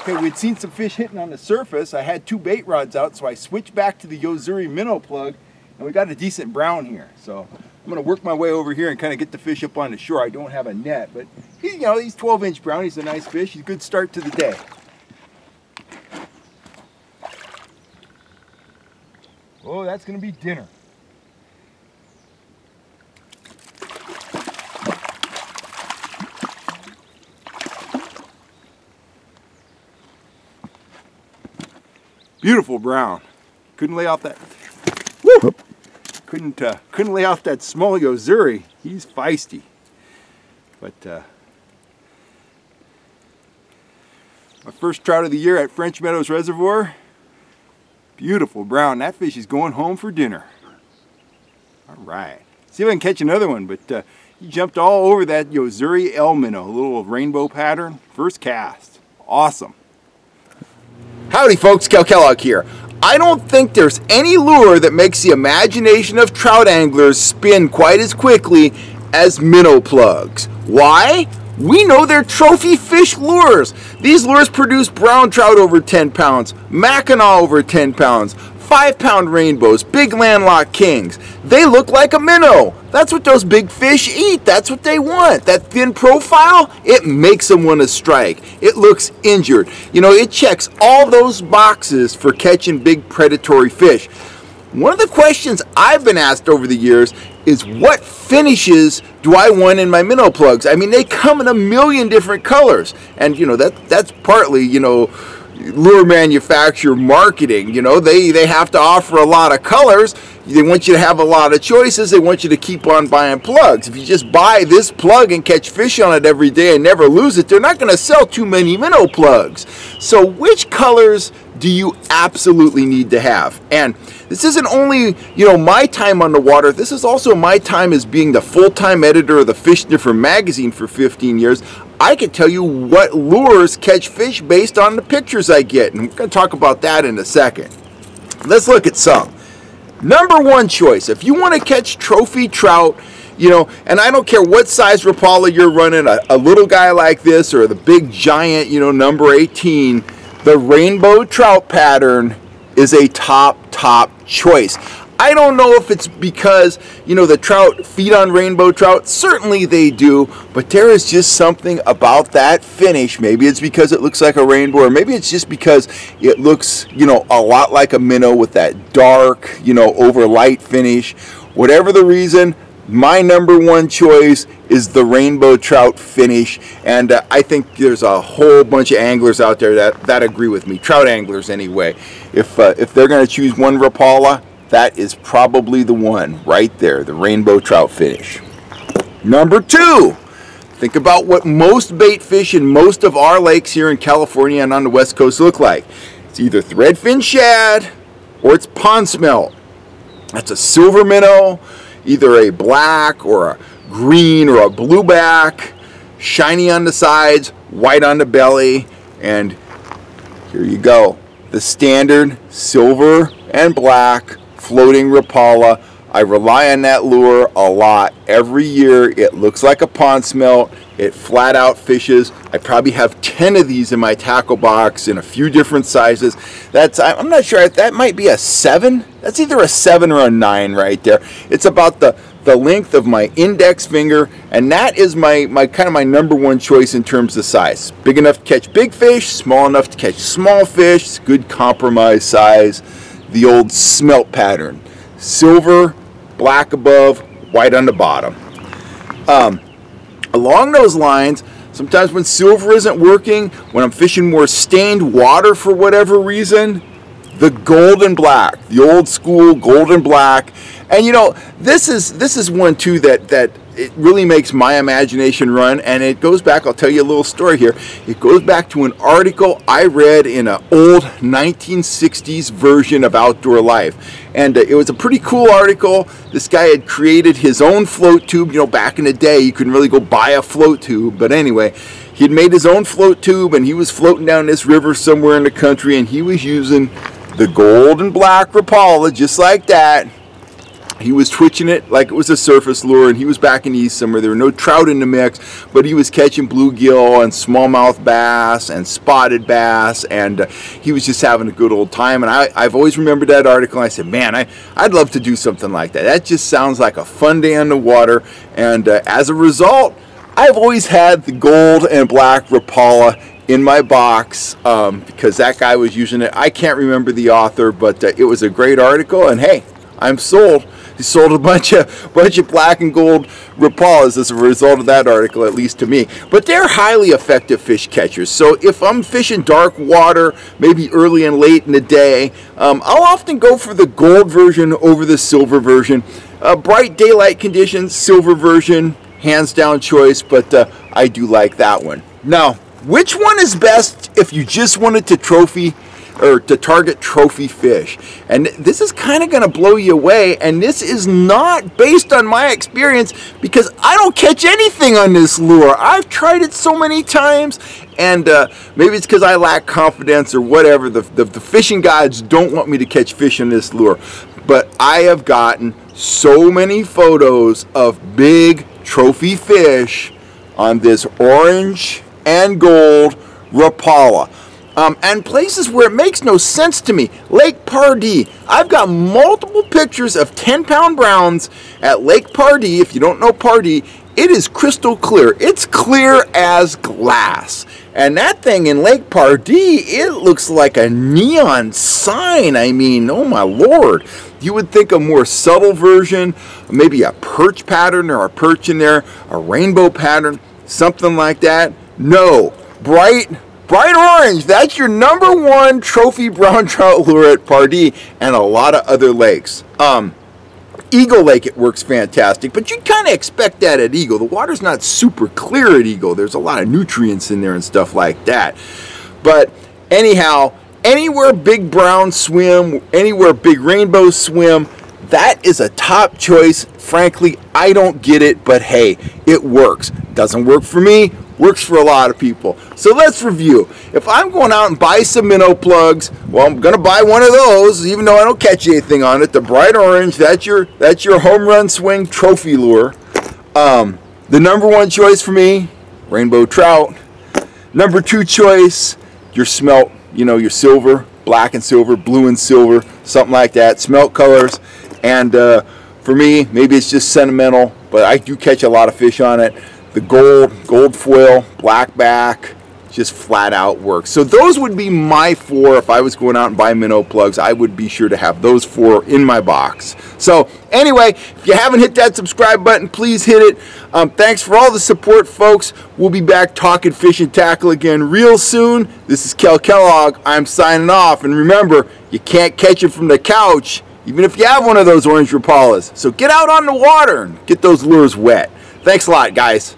Okay, we'd seen some fish hitting on the surface. I had 2 bait rods out, so I switched back to the Yozuri minnow plug, and we got a decent brown here. So I'm gonna work my way over here and kind of get the fish up on the shore. I don't have a net, but he's 12-inch brown. He's a nice fish. He's a good start to the day. Oh, that's gonna be dinner. Beautiful brown. Couldn't lay off that. Woo! Couldn't lay off that small Yozuri. He's feisty. But my first trout of the year at French Meadows Reservoir. Beautiful brown. That fish is going home for dinner. All right. See if I can catch another one. But he jumped all over that Yozuri Minnow, a little rainbow pattern. First cast. Awesome. Howdy folks, Cal Kellogg here. I don't think there's any lure that makes the imagination of trout anglers spin quite as quickly as minnow plugs. Why? We know they're trophy fish lures. These lures produce brown trout over 10 pounds, Mackinaw over 10 pounds, 5-pound rainbows, big landlocked kings. They look like a minnow. That's what those big fish eat. That's what they want. That thin profile, it makes them want to strike. It looks injured. You know, it checks all those boxes for catching big predatory fish. One of the questions I've been asked over the years is what finishes do I want in my minnow plugs? I mean, they come in a million different colors. And, you know, that's partly, you know, lure manufacturer marketing. You know, they have to offer a lot of colors. They want you to have a lot of choices. They want you to keep on buying plugs. If you just buy this plug and catch fish on it every day and never lose it, they're not going to sell too many minnow plugs. So which colors do you absolutely need to have? And this isn't only, you know, my time on the water. This is also my time as being the full-time editor of the Fish Sniffer magazine for 15 years. I can tell you what lures catch fish based on the pictures I get, and we're going to talk about that in a second. Let's look at some. Number one choice, if you want to catch trophy trout, you know, and I don't care what size Rapala you're running, a little guy like this or the big giant, you know, number 18, the rainbow trout pattern is a top choice. I don't know if it's because, you know, the trout feed on rainbow trout. Certainly they do, but there is just something about that finish. Maybe it's because it looks like a rainbow, or maybe it's just because it looks, you know, a lot like a minnow with that dark, you know, over light finish. Whatever the reason, my number one choice is the rainbow trout finish, and I think there's a whole bunch of anglers out there that agree with me, trout anglers anyway. If they're going to choose one Rapala, that is probably the one right there, the rainbow trout finish. Number two, think about what most bait fish in most of our lakes here in California and on the West Coast look like. It's either threadfin shad or it's pond smelt. That's a silver minnow, either a black or a green or a blueback, shiny on the sides, white on the belly, and here you go. The standard silver and black floating Rapala. I rely on that lure a lot. Every year it looks like a pond smelt. It flat out fishes. I probably have 10 of these in my tackle box in a few different sizes. I'm not sure, that might be a 7. That's either a 7 or a 9 right there. It's about the length of my index finger, and that is my kind of my number one choice in terms of size. Big enough to catch big fish, small enough to catch small fish. It's good compromise size. The old smelt pattern. Silver, black above, white on the bottom. Along those lines, sometimes when silver isn't working, when I'm fishing more stained water for whatever reason, the golden black, the old school golden black. And you know, this is one too that it really makes my imagination run, and it goes back, I'll tell you a little story here. It goes back to an article I read in an old 1960s version of Outdoor Life. And it was a pretty cool article. This guy had created his own float tube. You know, back in the day, you couldn't really go buy a float tube. But anyway, he had made his own float tube, and he was floating down this river somewhere in the country, and he was using the golden black Rapala, just like that. He was twitching it like it was a surface lure, and he was back in the east somewhere. There were no trout in the mix, but he was catching bluegill and smallmouth bass and spotted bass, and he was just having a good old time. And I've always remembered that article, and I said, man, I'd love to do something like that. That just sounds like a fun day on the water. And as a result, I've always had the gold and black Rapala in my box because that guy was using it. I can't remember the author, but it was a great article, and hey, I'm sold. He sold a bunch of black and gold Rapalas as a result of that article, at least to me. But they're highly effective fish catchers. So if I'm fishing dark water, maybe early and late in the day, I'll often go for the gold version over the silver version. Bright daylight conditions, silver version, hands down choice, but I do like that one. Now, which one is best if you just wanted to target trophy fish? And this is kind of going to blow you away, and this is not based on my experience because I don't catch anything on this lure. I've tried it so many times, and maybe it's because I lack confidence or whatever. The fishing gods don't want me to catch fish on this lure, but I have gotten so many photos of big trophy fish on this orange and gold Rapala. And places where it makes no sense to me. Lake Pardee. I've got multiple pictures of 10-pound browns at Lake Pardee. If you don't know Pardee, it is crystal clear. It's clear as glass. And that thing in Lake Pardee, it looks like a neon sign. I mean, oh my Lord. You would think a more subtle version, maybe a perch pattern or a perch in there, a rainbow pattern, something like that. No, bright orange. That's your #1 trophy brown trout lure at Pardee and a lot of other lakes. Eagle Lake, it works fantastic, but you'd kind of expect that at Eagle. The water's not super clear at Eagle. There's a lot of nutrients in there and stuff like that. But anyhow, anywhere big brown swim, anywhere big rainbow swim, that is a top choice. Frankly, I don't get it, but hey, it works. Doesn't work for me, works for a lot of people. So let's review. If I'm going out and buy some minnow plugs, well, I'm going to buy one of those, even though I don't catch anything on it. The bright orange, that's your home run swing trophy lure. The #1 choice for me, rainbow trout. #2 choice, your smelt, your silver, black and silver, blue and silver, something like that, smelt colors. And for me, maybe it's just sentimental, but I do catch a lot of fish on it. The gold foil, black back, just flat out works. So those would be my 4. If I was going out and buying minnow plugs, I would be sure to have those 4 in my box. So anyway, if you haven't hit that subscribe button, please hit it. Thanks for all the support, folks. We'll be back talking fish and tackle again real soon. This is Kel Kellogg. I'm signing off. And remember, you can't catch it from the couch, even if you have one of those orange Rapalas. So get out on the water and get those lures wet. Thanks a lot, guys.